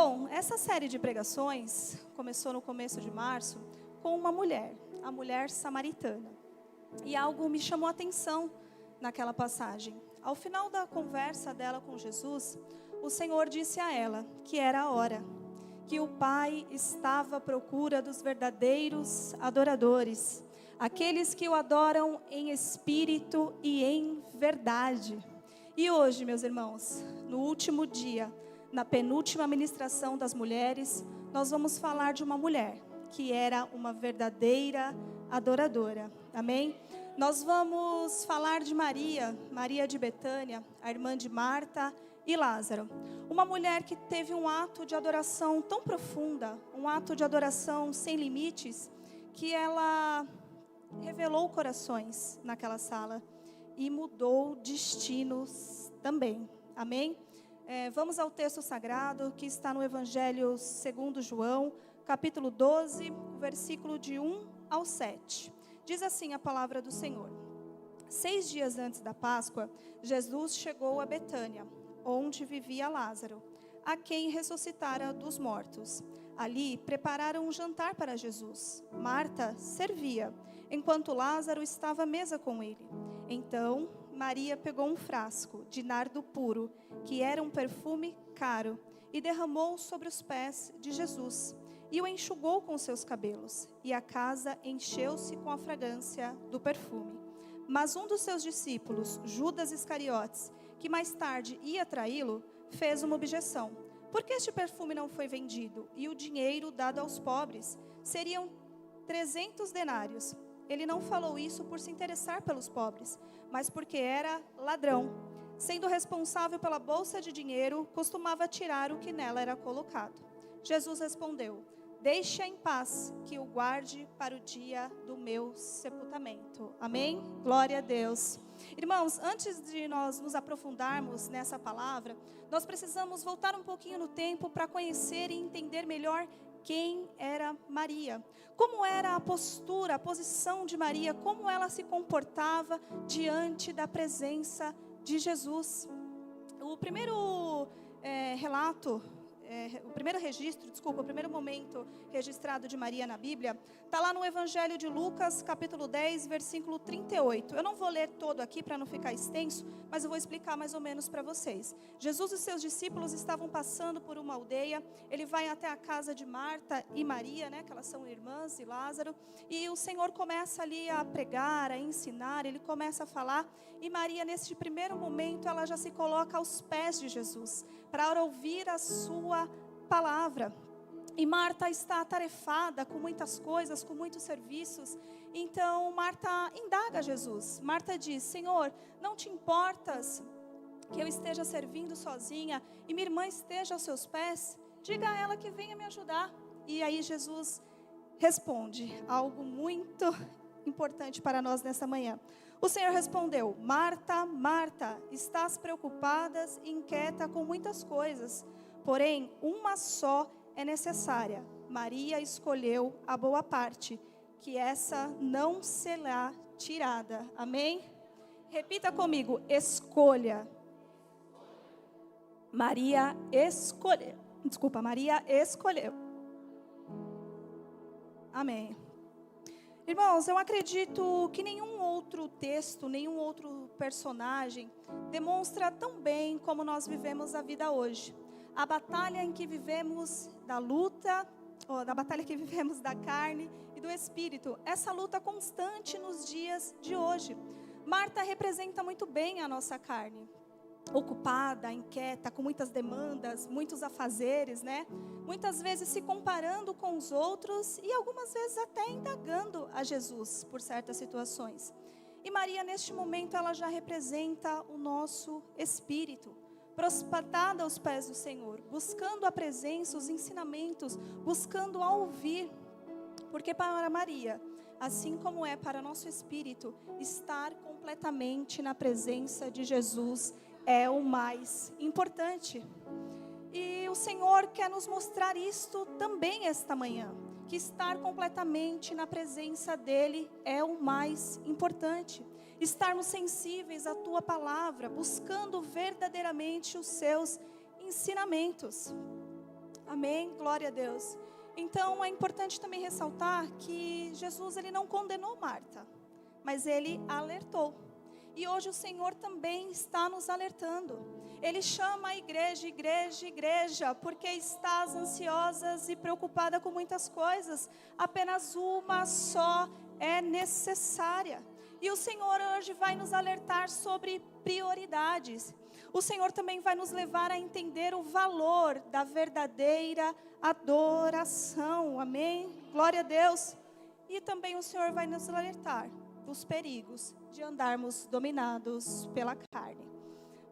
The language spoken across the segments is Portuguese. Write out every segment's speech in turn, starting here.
Bom, essa série de pregações começou no começo de março com uma mulher, a mulher samaritana. E algo me chamou a atenção naquela passagem. Ao final da conversa dela com Jesus, o Senhor disse a ela que era a hora, que o Pai estava à procura dos verdadeiros adoradores, aqueles que o adoram em espírito e em verdade. E hoje, meus irmãos, no último dia, na penúltima ministração das mulheres, nós vamos falar de uma mulher que era uma verdadeira adoradora. Amém? Nós vamos falar de Maria, Maria de Betânia, a irmã de Marta e Lázaro. Uma mulher que teve um ato de adoração tão profunda, um ato de adoração sem limites, que ela revelou corações naquela sala e mudou destinos também. Amém? Vamos ao texto sagrado que está no Evangelho segundo João, capítulo 12, versículo de 1 ao 7. Diz assim a palavra do Senhor. 6 dias antes da Páscoa, Jesus chegou a Betânia, onde vivia Lázaro, a quem ressuscitara dos mortos. Ali prepararam um jantar para Jesus. Marta servia, enquanto Lázaro estava à mesa com ele. Então Maria pegou um frasco de nardo puro, que era um perfume caro, e derramou sobre os pés de Jesus, e o enxugou com seus cabelos, e a casa encheu-se com a fragrância do perfume. Mas um dos seus discípulos, Judas Iscariotes, que mais tarde ia traí-lo, fez uma objeção. Por que este perfume não foi vendido, e o dinheiro dado aos pobres? Seriam 300 denários. Ele não falou isso por se interessar pelos pobres, mas porque era ladrão. Sendo responsável pela bolsa de dinheiro, costumava tirar o que nela era colocado. Jesus respondeu: deixe-a em paz, que o guarde para o dia do meu sepultamento. Amém? Glória a Deus. Irmãos, antes de nós nos aprofundarmos nessa palavra, nós precisamos voltar um pouquinho no tempo para conhecer e entender melhor quem era Maria, como era a postura, a posição de Maria, como ela se comportava diante da presença de Jesus. O primeiro o primeiro momento registrado de Maria na Bíblia, está lá no Evangelho de Lucas, capítulo 10, versículo 38. Eu não vou ler todo aqui para não ficar extenso, mas eu vou explicar mais ou menos para vocês. Jesus e seus discípulos estavam passando por uma aldeia, ele vai até a casa de Marta e Maria, que elas são irmãs, e Lázaro, e o Senhor começa ali a pregar, a ensinar, ele começa a falar, e Maria, nesse primeiro momento, ela já se coloca aos pés de Jesus, para ouvir a sua palavra. E Marta está atarefada com muitas coisas, com muitos serviços. Então Marta indaga Jesus. Marta diz: Senhor, não te importas que eu esteja servindo sozinha e minha irmã esteja aos seus pés? Diga a ela que venha me ajudar. E aí Jesus responde algo muito importante para nós nessa manhã. O Senhor respondeu: Marta, Marta, estás preocupada e inquieta com muitas coisas, porém uma só é necessária. Maria escolheu a boa parte, que essa não será tirada. Amém? Repita comigo: escolha. Maria escolheu. Maria escolheu. Amém. Irmãos, eu acredito que nenhum outro texto, nenhum outro personagem demonstra tão bem como nós vivemos a vida hoje. A batalha em que vivemos da luta, da batalha que vivemos da carne e do espírito. Essa luta constante nos dias de hoje. Marta representa muito bem a nossa carne. Ocupada, inquieta, com muitas demandas, muitos afazeres, Muitas vezes se comparando com os outros e algumas vezes até indagando a Jesus por certas situações. E Maria, neste momento, ela já representa o nosso espírito, prostrada aos pés do Senhor, buscando a presença, os ensinamentos, buscando a ouvir. Porque para Maria, assim como é para nosso espírito, estar completamente na presença de Jesus é o mais importante. E o Senhor quer nos mostrar isto também esta manhã, que estar completamente na presença dEle é o mais importante. Estarmos sensíveis à Tua palavra, buscando verdadeiramente os Seus ensinamentos. Amém? Glória a Deus. Então, é importante também ressaltar que Jesus, ele não condenou Marta, mas ele alertou. E hoje o Senhor também está nos alertando. Ele chama a igreja, igreja, igreja, porque estás ansiosas e preocupada com muitas coisas. Apenas uma só é necessária. E o Senhor hoje vai nos alertar sobre prioridades. O Senhor também vai nos levar a entender o valor da verdadeira adoração. Amém? Glória a Deus. E também o Senhor vai nos alertar dos perigos de andarmos dominados pela carne.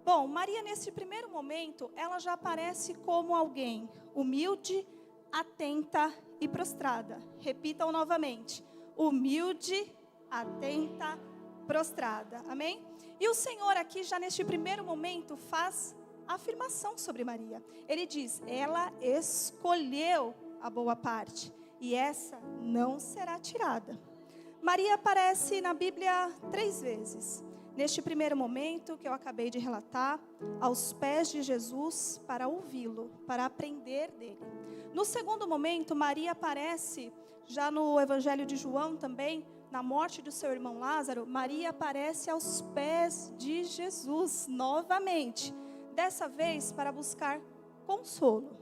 Bom, Maria nesse primeiro momento, ela já aparece como alguém humilde, atenta e prostrada. Repitam novamente: humilde, atenta, prostrada. Amém? E o Senhor aqui já neste primeiro momento faz afirmação sobre Maria. Ele diz: ela escolheu a boa parte e essa não será tirada. Maria aparece na Bíblia 3 vezes. Neste primeiro momento que eu acabei de relatar, aos pés de Jesus para ouvi-lo, para aprender dele. No segundo momento, Maria aparece já no Evangelho de João também, na morte do seu irmão Lázaro. Maria aparece aos pés de Jesus novamente, dessa vez para buscar consolo.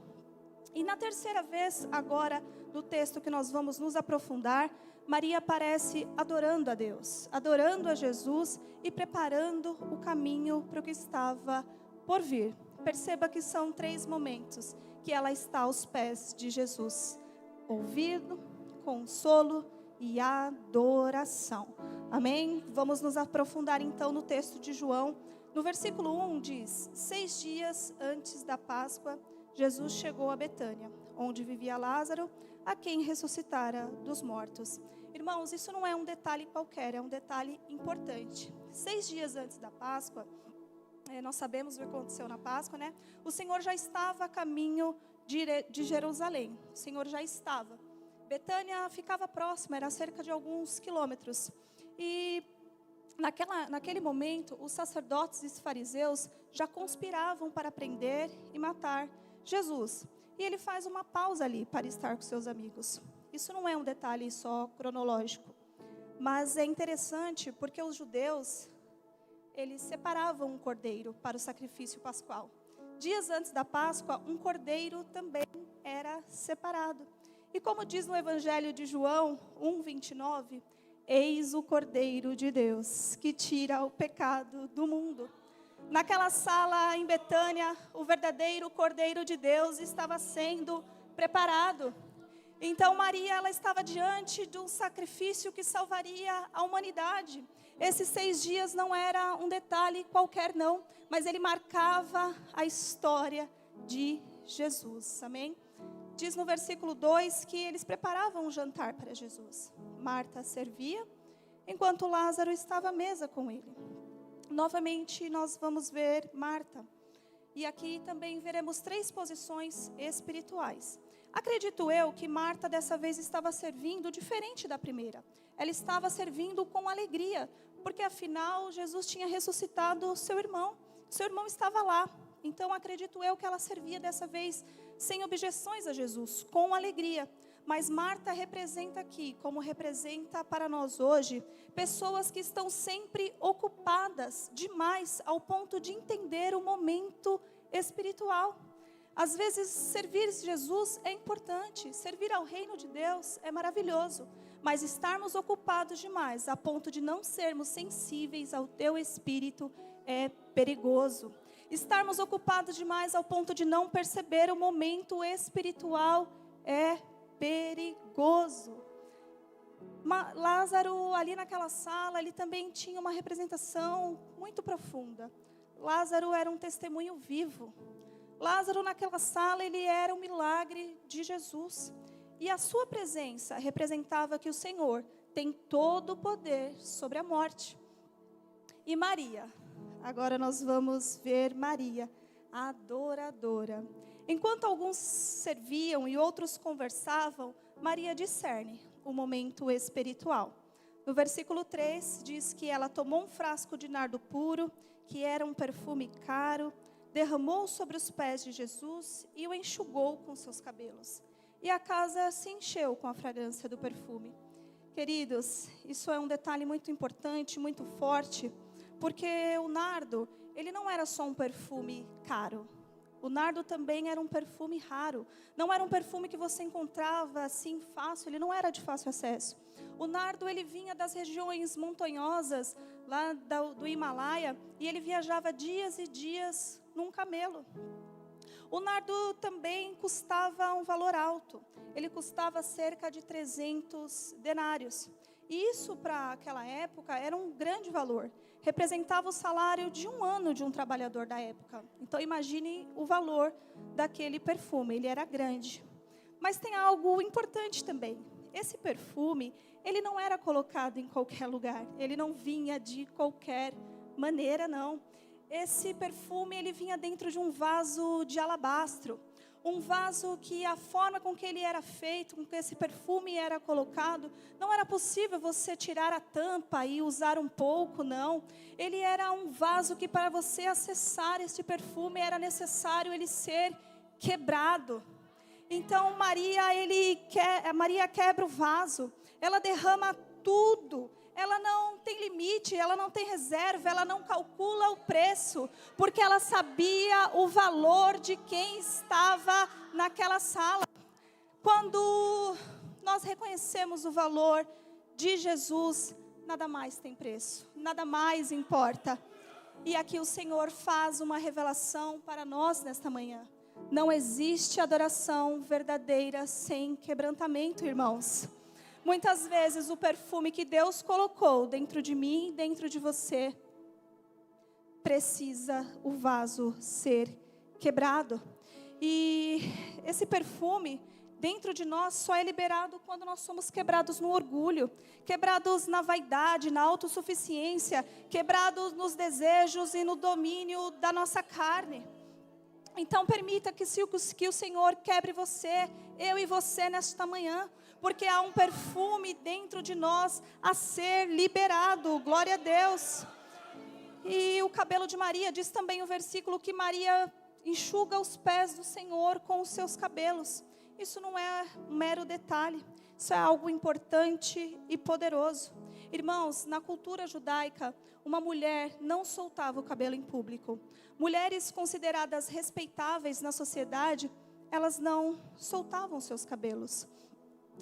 E na terceira vez, agora, no texto que nós vamos nos aprofundar, Maria aparece adorando a Deus, adorando a Jesus e preparando o caminho para o que estava por vir. Perceba que são 3 momentos que ela está aos pés de Jesus: ouvido, consolo e adoração. Amém? Vamos nos aprofundar então no texto de João. No versículo 1 diz: 6 dias antes da Páscoa, Jesus chegou a Betânia, onde vivia Lázaro, a quem ressuscitara dos mortos. Irmãos, isso não é um detalhe qualquer, é um detalhe importante. 6 dias antes da Páscoa, nós sabemos o que aconteceu na Páscoa, né? O Senhor já estava a caminho de Jerusalém. O Senhor já estava. Betânia ficava próxima, era cerca de alguns quilômetros. E naquele momento, os sacerdotes e os fariseus já conspiravam para prender e matar Jesus. E ele faz uma pausa ali para estar com seus amigos. Isso não é um detalhe só cronológico, mas é interessante porque os judeus, eles separavam um cordeiro para o sacrifício pascual. Dias antes da Páscoa, um cordeiro também era separado. E como diz no Evangelho de João 1:29, eis o Cordeiro de Deus, que tira o pecado do mundo. Naquela sala em Betânia, o verdadeiro Cordeiro de Deus estava sendo preparado. Então Maria, ela estava diante de um sacrifício que salvaria a humanidade. Esses 6 dias não era um detalhe qualquer não, mas ele marcava a história de Jesus, amém? Diz no versículo 2 que eles preparavam um jantar para Jesus. Marta servia, enquanto Lázaro estava à mesa com ele. Novamente nós vamos ver Marta. E aqui também veremos 3 posições espirituais. Acredito eu que Marta dessa vez estava servindo diferente da primeira. Ela estava servindo com alegria, porque afinal Jesus tinha ressuscitado o seu irmão. Seu irmão estava lá. Então acredito eu que ela servia dessa vez sem objeções a Jesus, com alegria. Mas Marta representa aqui, como representa para nós hoje, pessoas que estão sempre ocupadas demais ao ponto de entender o momento espiritual. Às vezes, servir Jesus é importante, servir ao reino de Deus é maravilhoso, mas estarmos ocupados demais, a ponto de não sermos sensíveis ao teu espírito, é perigoso. Estarmos ocupados demais ao ponto de não perceber o momento espiritual é perigoso. Lázaro, ali naquela sala, ele também tinha uma representação muito profunda. Lázaro era um testemunho vivo. Lázaro naquela sala, ele era um milagre de Jesus. E a sua presença representava que o Senhor tem todo o poder sobre a morte. E Maria, agora nós vamos ver Maria, a adoradora. Enquanto alguns serviam e outros conversavam, Maria discerne o momento espiritual. No versículo 3 diz que ela tomou um frasco de nardo puro, que era um perfume caro, derramou sobre os pés de Jesus e o enxugou com seus cabelos. E a casa se encheu com a fragrância do perfume. Queridos, isso é um detalhe muito importante, muito forte, porque o nardo, ele não era só um perfume caro. O nardo também era um perfume raro. Não era um perfume que você encontrava assim fácil, ele não era de fácil acesso. O nardo, ele vinha das regiões montanhosas, lá do Himalaia, e ele viajava dias e dias num camelo. O nardo também custava um valor alto. Ele custava cerca de 300 denários. E isso, para aquela época, era um grande valor. Representava o salário de um ano de um trabalhador da época. Então, imagine o valor daquele perfume. Ele era grande. Mas tem algo importante também. Esse perfume, ele não era colocado em qualquer lugar. Ele não vinha de qualquer maneira, não. Esse perfume, ele vinha dentro de um vaso de alabastro. Um vaso que a forma com que ele era feito, com que esse perfume era colocado, não era possível você tirar a tampa e usar um pouco, não. Ele era um vaso que para você acessar este perfume era necessário ele ser quebrado. Então Maria quebra o vaso, ela derrama tudo. Ela não tem limite, ela não tem reserva, ela não calcula o preço, porque ela sabia o valor de quem estava naquela sala. Quando nós reconhecemos o valor de Jesus, nada mais tem preço, nada mais importa. E aqui o Senhor faz uma revelação para nós nesta manhã. Não existe adoração verdadeira sem quebrantamento, irmãos. Muitas vezes o perfume que Deus colocou dentro de mim, dentro de você, precisa o vaso ser quebrado. E esse perfume dentro de nós só é liberado quando nós somos quebrados no orgulho, quebrados na vaidade, na autossuficiência, quebrados nos desejos e no domínio da nossa carne. Então permita que o Senhor quebre você, eu e você nesta manhã, porque há um perfume dentro de nós a ser liberado, glória a Deus. E o cabelo de Maria, diz também o versículo que Maria enxuga os pés do Senhor com os seus cabelos. Isso não é um mero detalhe, isso é algo importante e poderoso. Irmãos, na cultura judaica, uma mulher não soltava o cabelo em público. Mulheres consideradas respeitáveis na sociedade, elas não soltavam seus cabelos.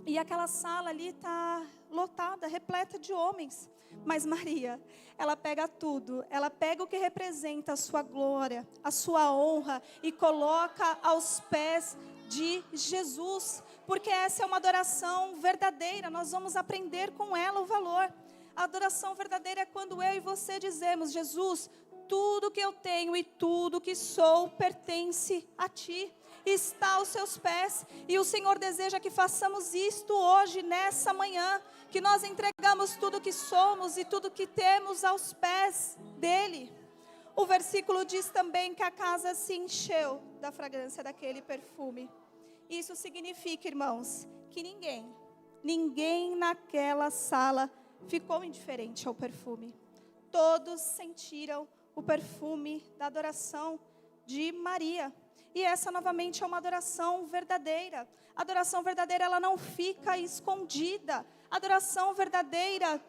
E aquela sala ali está lotada, repleta de homens. Mas Maria, ela pega tudo, ela pega o que representa a sua glória, a sua honra e coloca aos pés de Jesus. Porque essa é uma adoração verdadeira, nós vamos aprender com ela o valor. A adoração verdadeira é quando eu e você dizemos: Jesus, tudo que eu tenho e tudo que sou pertence a Ti. Está aos seus pés, e o Senhor deseja que façamos isto hoje, nessa manhã, que nós entregamos tudo que somos e tudo que temos aos pés dEle. O versículo diz também que a casa se encheu da fragrância daquele perfume. Isso significa, irmãos, que ninguém naquela sala ficou indiferente ao perfume. Todos sentiram o perfume da adoração de Maria. E essa novamente é uma adoração verdadeira. A adoração verdadeira, ela não fica escondida. A adoração verdadeira,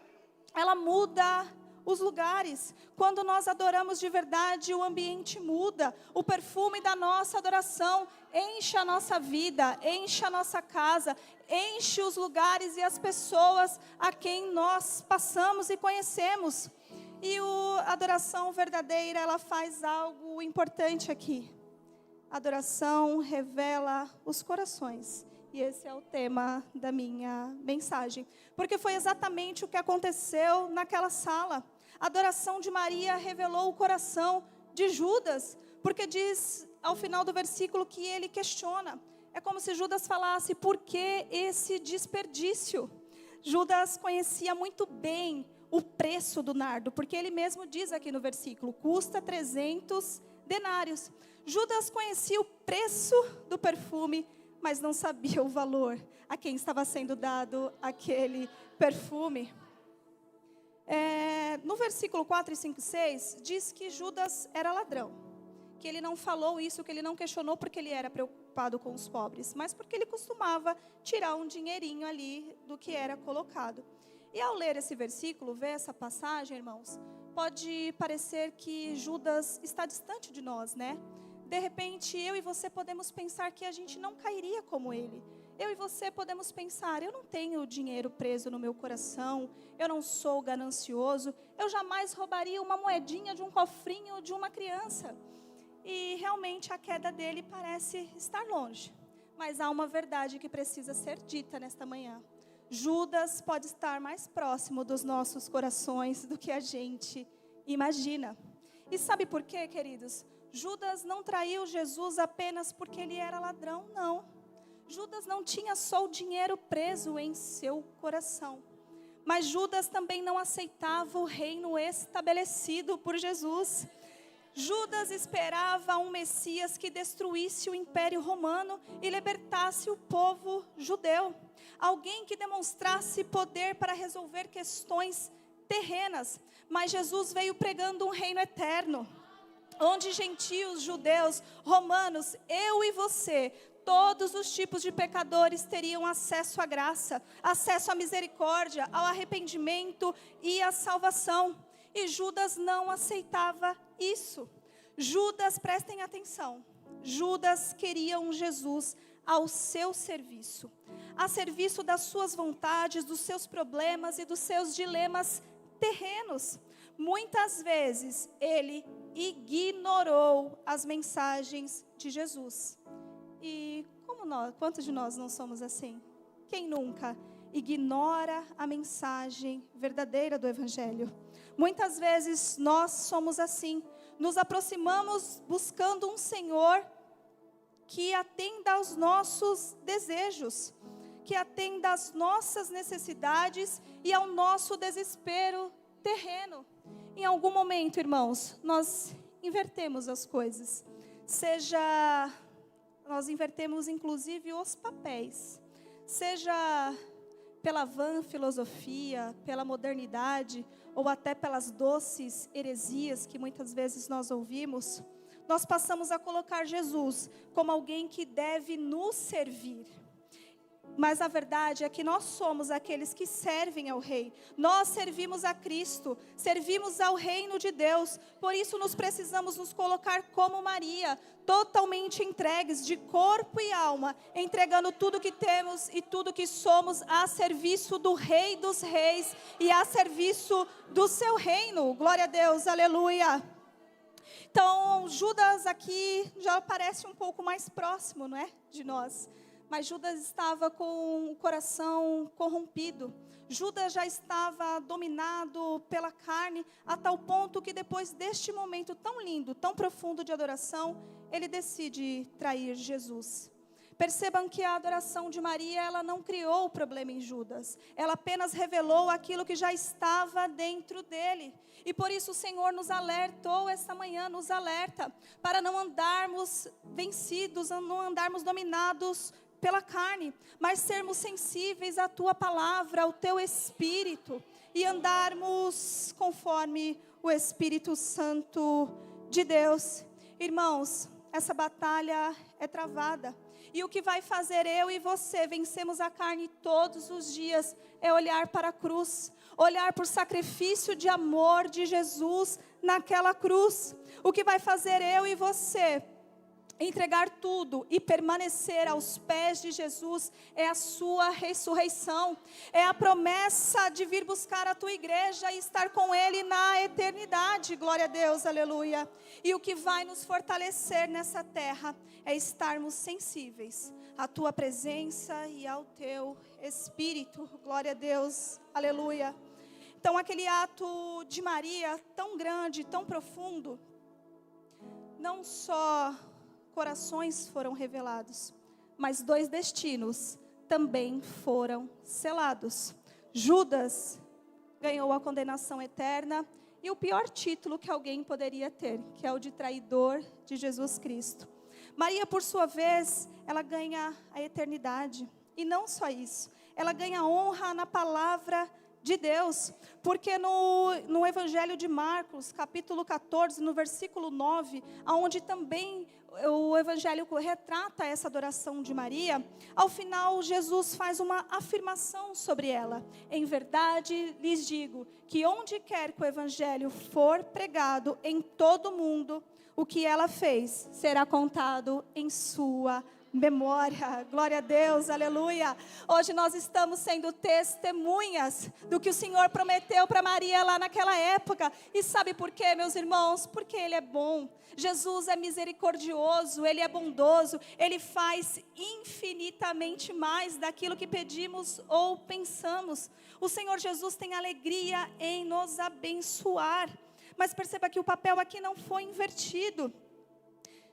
ela muda os lugares. Quando nós adoramos de verdade, o ambiente muda. O perfume da nossa adoração enche a nossa vida, enche a nossa casa, enche os lugares e as pessoas a quem nós passamos e conhecemos. E a adoração verdadeira, ela faz algo importante aqui. A adoração revela os corações. E esse é o tema da minha mensagem. Porque foi exatamente o que aconteceu naquela sala. A adoração de Maria revelou o coração de Judas. Porque diz ao final do versículo que ele questiona. É como se Judas falasse: por que esse desperdício? Judas conhecia muito bem o preço do nardo. Porque ele mesmo diz aqui no versículo: custa 300 denários. Judas conhecia o preço do perfume, mas não sabia o valor a quem estava sendo dado aquele perfume. No versículo 4 e 5 e 6, diz que Judas era ladrão, que ele não falou isso, que ele não questionou porque ele era preocupado com os pobres, mas porque ele costumava tirar um dinheirinho ali do que era colocado. E ao ler esse versículo, ver essa passagem, irmãos, pode parecer que Judas está distante de nós, né? De repente, eu e você podemos pensar que a gente não cairia como ele. Eu e você podemos pensar, eu não tenho dinheiro preso no meu coração, eu não sou ganancioso, eu jamais roubaria uma moedinha de um cofrinho de uma criança. E realmente a queda dele parece estar longe. Mas há uma verdade que precisa ser dita nesta manhã. Judas pode estar mais próximo dos nossos corações do que a gente imagina. E sabe por quê, queridos? Judas não traiu Jesus apenas porque ele era ladrão, não. Judas não tinha só o dinheiro preso em seu coração. Mas Judas também não aceitava o reino estabelecido por Jesus. Judas esperava um Messias que destruísse o Império Romano e libertasse o povo judeu. Alguém que demonstrasse poder para resolver questões terrenas. Mas Jesus veio pregando um reino eterno, onde gentios, judeus, romanos, eu e você, todos os tipos de pecadores teriam acesso à graça, acesso à misericórdia, ao arrependimento e à salvação. E Judas não aceitava isso. Judas, prestem atenção, Judas queria um Jesus ao seu serviço, a serviço das suas vontades, dos seus problemas e dos seus dilemas terrenos. Muitas vezes ele ignorou as mensagens de Jesus. E quantos de nós não somos assim? Quem nunca ignora a mensagem verdadeira do Evangelho? Muitas vezes nós somos assim. Nos aproximamos buscando um Senhor que atenda aos nossos desejos, que atenda às nossas necessidades e ao nosso desespero terreno. Em algum momento, irmãos, nós invertemos as coisas. Nós invertemos inclusive os papéis. Seja pela vã filosofia, pela modernidade, ou até pelas doces heresias que muitas vezes nós ouvimos, nós passamos a colocar Jesus como alguém que deve nos servir. Mas a verdade é que nós somos aqueles que servem ao Rei. Nós servimos a Cristo, servimos ao reino de Deus. Por isso nos precisamos nos colocar como Maria, totalmente entregues de corpo e alma, entregando tudo que temos e tudo que somos a serviço do Rei dos Reis e a serviço do seu reino. Glória a Deus, aleluia. Então, Judas aqui já parece um pouco mais próximo, não é, de nós. Mas Judas estava com o coração corrompido. Judas já estava dominado pela carne, a tal ponto que depois deste momento tão lindo, tão profundo de adoração, ele decide trair Jesus. Percebam que a adoração de Maria, ela não criou o problema em Judas. Ela apenas revelou aquilo que já estava dentro dele. E por isso o Senhor nos alertou esta manhã, nos alerta, para não andarmos vencidos, não andarmos dominados pela carne, mas sermos sensíveis à tua palavra, ao teu Espírito, e andarmos conforme o Espírito Santo de Deus. Irmãos, essa batalha é travada, e o que vai fazer eu e você vencermos a carne todos os dias, é olhar para a cruz, olhar para o sacrifício de amor de Jesus naquela cruz. O que vai fazer eu e você entregar tudo e permanecer aos pés de Jesus é a sua ressurreição, é a promessa de vir buscar a tua igreja e estar com Ele na eternidade. Glória a Deus, aleluia. E o que vai nos fortalecer nessa terra é estarmos sensíveis à tua presença e ao teu Espírito. Glória a Deus, aleluia. Então aquele ato de Maria tão grande, tão profundo, não só corações foram revelados, mas 2 destinos também foram selados. Judas ganhou a condenação eterna e o pior título que alguém poderia ter, que é o de traidor de Jesus Cristo. Maria, por sua vez, ela ganha a eternidade. E não só isso, ela ganha honra na palavra de Deus, porque no Evangelho de Marcos, capítulo 14, no versículo 9, onde também o Evangelho retrata essa adoração de Maria, ao final Jesus faz uma afirmação sobre ela. Em verdade lhes digo, que onde quer que o Evangelho for pregado em todo o mundo, o que ela fez será contado em sua memória. Glória a Deus, aleluia. Hoje nós estamos sendo testemunhas do que o Senhor prometeu para Maria lá naquela época. E sabe por quê, meus irmãos? Porque Ele é bom. Jesus é misericordioso, Ele é bondoso, Ele faz infinitamente mais daquilo que pedimos ou pensamos. O Senhor Jesus tem alegria em nos abençoar. Mas perceba que o papel aqui não foi invertido.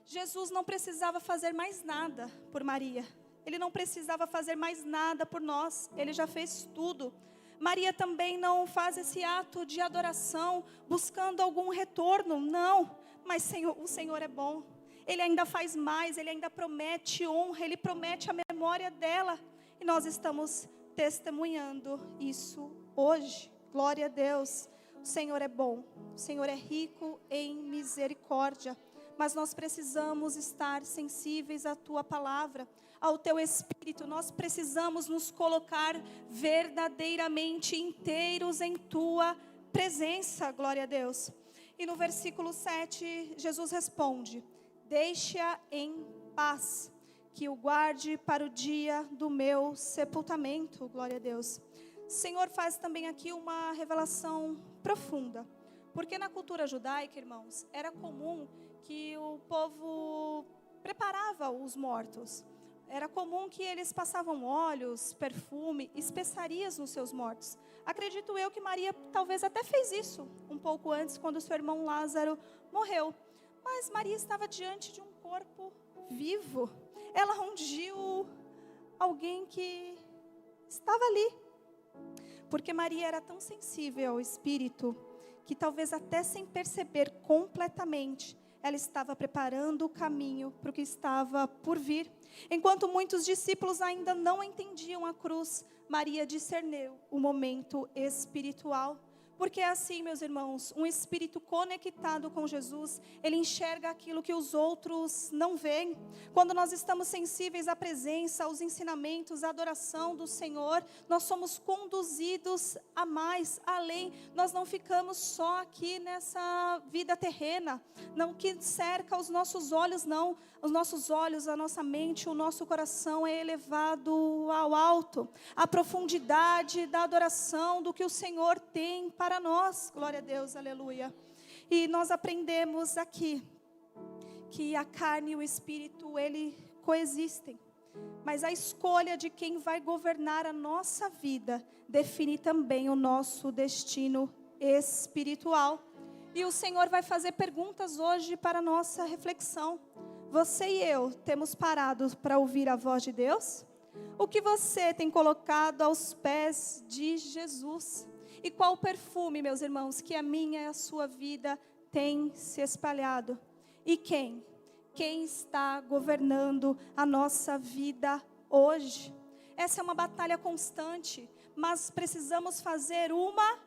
Jesus não precisava fazer mais nada por Maria. Ele não precisava fazer mais nada por nós. Ele já fez tudo. Maria também não faz esse ato de adoração buscando algum retorno. Não. Mas o Senhor é bom. Ele ainda faz mais. Ele ainda promete honra. Ele promete a memória dela. E nós estamos testemunhando isso hoje. Glória a Deus. O Senhor é bom. O Senhor é rico em misericórdia. Mas nós precisamos estar sensíveis à Tua palavra, ao Teu Espírito. Nós precisamos nos colocar verdadeiramente inteiros em Tua presença, glória a Deus. E no versículo 7, Jesus responde: deixe-a em paz, que o guarde para o dia do meu sepultamento, glória a Deus. O Senhor faz também aqui uma revelação profunda, porque na cultura judaica, irmãos, era comum que o povo preparava os mortos. Era comum que eles passavam óleos, perfume, especiarias nos seus mortos. Acredito eu que Maria talvez até fez isso um pouco antes, quando seu irmão Lázaro morreu. Mas Maria estava diante de um corpo vivo. Ela ungiu alguém que estava ali. Porque Maria era tão sensível ao Espírito, que talvez até sem perceber completamente, ela estava preparando o caminho para o que estava por vir. Enquanto muitos discípulos ainda não entendiam a cruz, Maria discerniu o momento espiritual. Porque é assim, meus irmãos, um espírito conectado com Jesus, ele enxerga aquilo que os outros não veem. Quando nós estamos sensíveis à presença, aos ensinamentos, à adoração do Senhor, nós somos conduzidos a mais, além. Nós não ficamos só aqui nessa vida terrena, não que cerca os nossos olhos, não. Os nossos olhos, a nossa mente, o nosso coração é elevado ao alto. A profundidade da adoração do que o Senhor tem para nós. Glória a Deus, aleluia. E nós aprendemos aqui que a carne e o espírito, ele coexistem. Mas a escolha de quem vai governar a nossa vida define também o nosso destino espiritual. E o Senhor vai fazer perguntas hoje para a nossa reflexão. Você e eu temos parado para ouvir a voz de Deus? O que você tem colocado aos pés de Jesus? E qual perfume, meus irmãos, que a minha e a sua vida tem se espalhado? E quem? Quem está governando a nossa vida hoje? Essa é uma batalha constante, mas precisamos fazer uma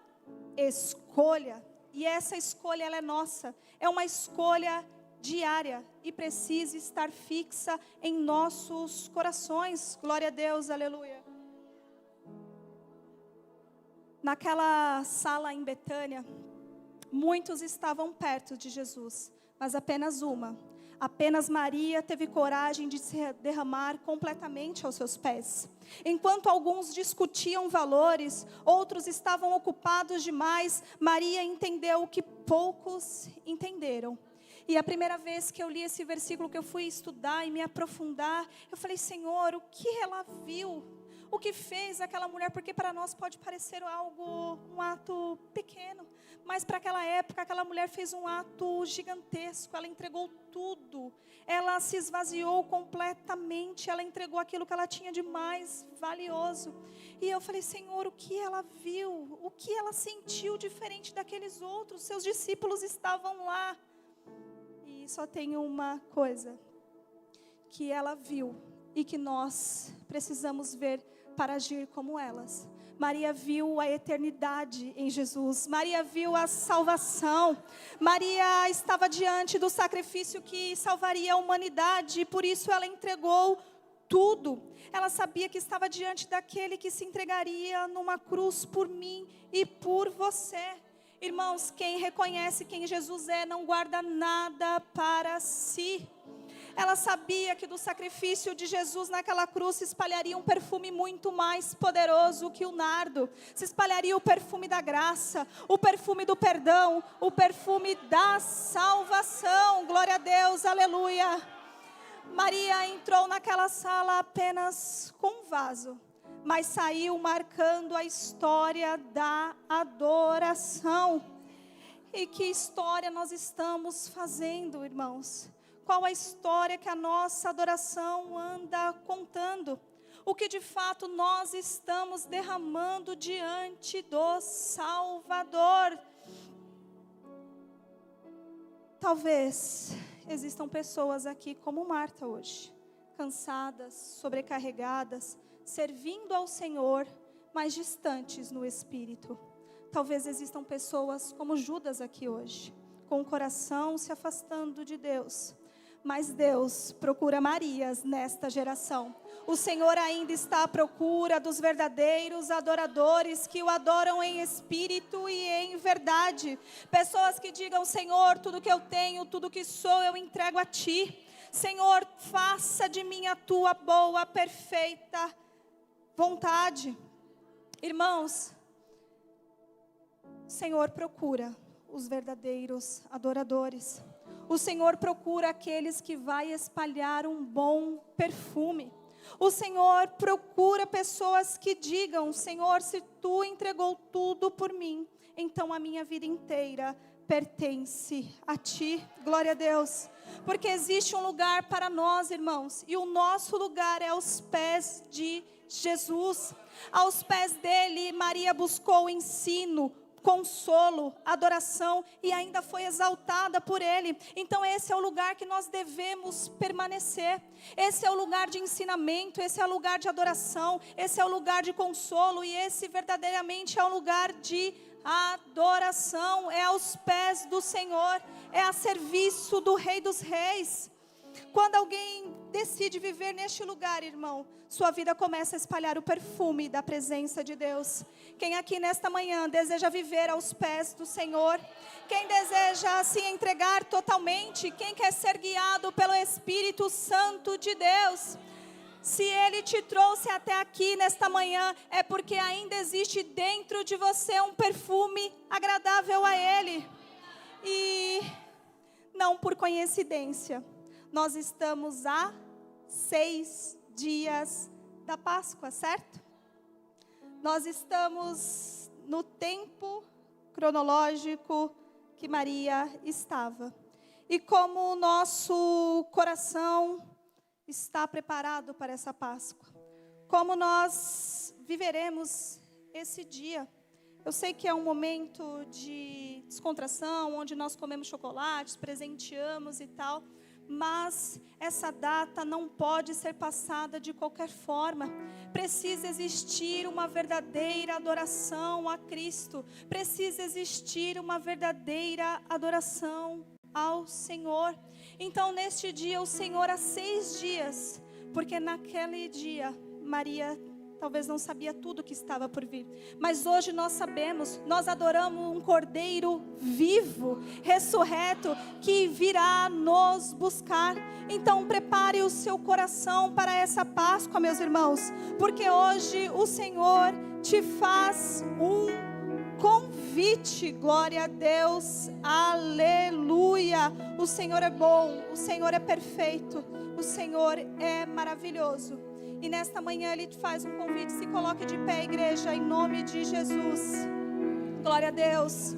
escolha. E essa escolha, ela é nossa. É uma escolha diária e precisa estar fixa em nossos corações. Glória a Deus, aleluia. Naquela sala em Betânia, muitos estavam perto de Jesus, mas apenas Maria teve coragem de se derramar completamente aos seus pés. Enquanto alguns discutiam valores, outros estavam ocupados demais, Maria entendeu o que poucos entenderam. E a primeira vez que eu li esse versículo, que eu fui estudar e me aprofundar, eu falei: Senhor, o que ela viu? O que fez aquela mulher? Porque para nós pode parecer um ato pequeno, mas para aquela época, aquela mulher fez um ato gigantesco. Ela entregou tudo, ela se esvaziou completamente, ela entregou aquilo que ela tinha de mais valioso. E eu falei: Senhor, o que ela viu? O que ela sentiu diferente daqueles outros? Seus discípulos estavam lá. E só tem uma coisa que ela viu e que nós precisamos ver para agir como elas. Maria viu a eternidade em Jesus. Maria viu a salvação. Maria estava diante do sacrifício que salvaria a humanidade. E por isso ela entregou tudo. Ela sabia que estava diante daquele que se entregaria numa cruz por mim e por você. Irmãos, quem reconhece quem Jesus é, não guarda nada para si. Ela sabia que do sacrifício de Jesus naquela cruz se espalharia um perfume muito mais poderoso que o nardo. Se espalharia o perfume da graça, o perfume do perdão, o perfume da salvação. Glória a Deus, aleluia. Maria entrou naquela sala apenas com um vaso, mas saiu marcando a história da adoração. E que história nós estamos fazendo, irmãos? Qual a história que a nossa adoração anda contando? O que de fato nós estamos derramando diante do Salvador? Talvez existam pessoas aqui como Marta hoje, cansadas, sobrecarregadas, servindo ao Senhor, mas distantes no espírito. Talvez existam pessoas como Judas aqui hoje, com o coração se afastando de Deus. Mas Deus procura Marias nesta geração. O Senhor ainda está à procura dos verdadeiros adoradores que o adoram em espírito e em verdade. Pessoas que digam: Senhor, tudo que eu tenho, tudo que sou, eu entrego a Ti. Senhor, faça de mim a Tua boa, perfeita vontade. Irmãos, o Senhor procura os verdadeiros adoradores. O Senhor procura aqueles que vai espalhar um bom perfume. O Senhor procura pessoas que digam: Senhor, se Tu entregou tudo por mim, então a minha vida inteira pertence a Ti. Glória a Deus. Porque existe um lugar para nós, irmãos, e o nosso lugar é aos pés de Jesus. Aos pés dele, Maria buscou ensino, consolo, adoração e ainda foi exaltada por Ele. Então esse é o lugar que nós devemos permanecer. Esse é o lugar de ensinamento, esse é o lugar de adoração, esse é o lugar de consolo e esse verdadeiramente é o lugar de adoração. É aos pés do Senhor, é a serviço do Rei dos Reis. Quando alguém decide viver neste lugar, irmão, sua vida começa a espalhar o perfume da presença de Deus. Quem aqui nesta manhã deseja viver aos pés do Senhor? Quem deseja se entregar totalmente? Quem quer ser guiado pelo Espírito Santo de Deus? Se Ele te trouxe até aqui nesta manhã, é porque ainda existe dentro de você um perfume agradável a Ele. E não por coincidência, nós estamos a 6 dias da Páscoa, certo? Nós estamos no tempo cronológico que Maria estava. E como o nosso coração está preparado para essa Páscoa? Como nós viveremos esse dia? Eu sei que é um momento de descontração, onde nós comemos chocolates, presenteamos e tal. Mas essa data não pode ser passada de qualquer forma. Precisa existir uma verdadeira adoração a Cristo. Precisa existir uma verdadeira adoração ao Senhor. Então neste dia o Senhor há 6 dias, porque naquele dia Maria talvez não sabia tudo que estava por vir, mas hoje nós sabemos, nós adoramos um Cordeiro vivo, ressurreto, que virá nos buscar. Então prepare o seu coração para essa Páscoa, meus irmãos, porque hoje o Senhor te faz um convite. Glória a Deus, aleluia. O Senhor é bom, o Senhor é perfeito, o Senhor é maravilhoso. E nesta manhã Ele te faz um convite. Se coloque de pé, igreja, em nome de Jesus. Glória a Deus.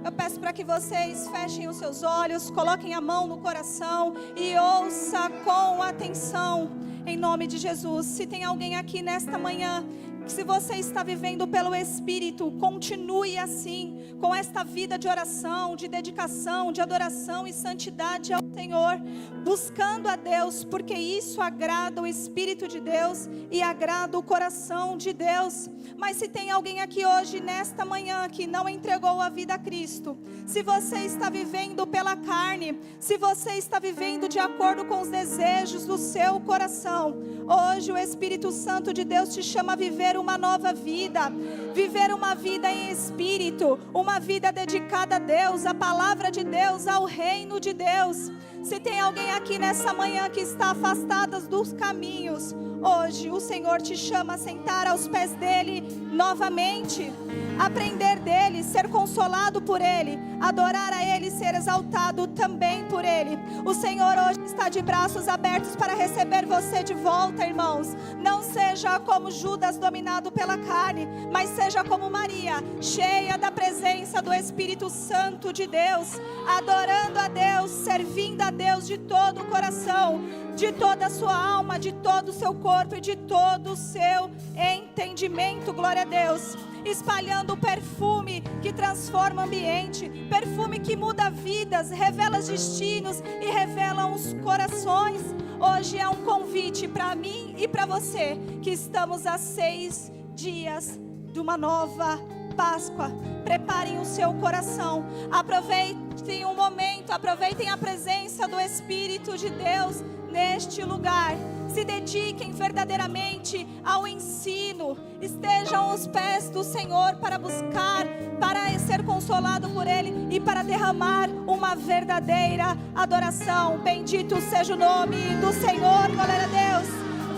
Eu peço para que vocês fechem os seus olhos, coloquem a mão no coração e ouça com atenção, em nome de Jesus. Se tem alguém aqui nesta manhã que se você está vivendo pelo Espírito, continue assim, com esta vida de oração, de dedicação, de adoração e santidade ao Senhor, buscando a Deus, porque isso agrada o Espírito de Deus e agrada o coração de Deus. Mas se tem alguém aqui hoje, nesta manhã, que não entregou a vida a Cristo, se você está vivendo pela carne, se você está vivendo de acordo com os desejos do seu coração, hoje o Espírito Santo de Deus te chama a viver uma nova vida, viver uma vida em espírito, uma vida dedicada a Deus, à palavra de Deus, ao reino de Deus. Se tem alguém aqui nessa manhã que está afastada dos caminhos, hoje o Senhor te chama a sentar aos pés dele novamente, aprender dele, ser consolado por ele, adorar a ele, ser exaltado também por ele. O Senhor hoje está de braços abertos para receber você de volta, irmãos. Não seja como Judas, dominado pela carne, mas seja como Maria, cheia da presença do Espírito Santo de Deus, adorando a Deus, servindo a Deus de todo o coração, de toda a sua alma, de todo o seu corpo e de todo o seu entendimento. Glória a Deus. Espalhando o perfume que transforma o ambiente, perfume que muda vidas, revela destinos e revela os corações. Hoje é um convite para mim e para você, que estamos a 6 dias de uma nova Páscoa. Preparem o seu coração, aproveitem o momento, aproveitem a presença do Espírito de Deus neste lugar. Se dediquem verdadeiramente ao ensino, estejam aos pés do Senhor para buscar, para ser consolado por Ele e para derramar uma verdadeira adoração. Bendito seja o nome do Senhor. Glória a Deus.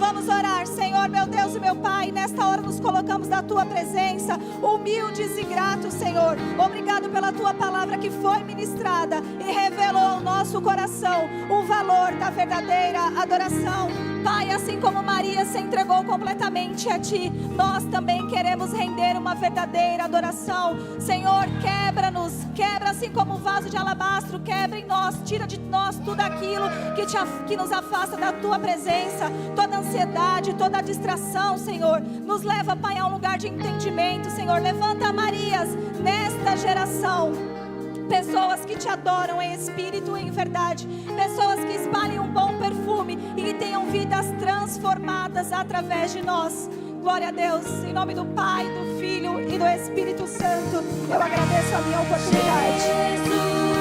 Vamos orar. Senhor, meu Deus e meu Pai, nesta hora nos colocamos na Tua presença, humildes e gratos, Senhor. Obrigado pela Tua palavra que foi ministrada e revelou ao nosso coração o valor da verdadeira adoração. Pai, assim como Maria se entregou completamente a Ti, nós também queremos render uma verdadeira adoração. Senhor, quebra-nos, quebra assim como um vaso de alabastro, quebra em nós, tira de nós tudo aquilo que nos afasta da Tua presença, toda ansiedade, toda distração, Senhor. Nos leva, Pai, a um lugar de entendimento, Senhor. Levanta Marias nesta geração, pessoas que Te adoram em espírito e em verdade, pessoas que espalhem um bom perfume e que tenham vidas transformadas através de nós. Glória a Deus, em nome do Pai, do Filho e do Espírito Santo, eu agradeço a minha oportunidade.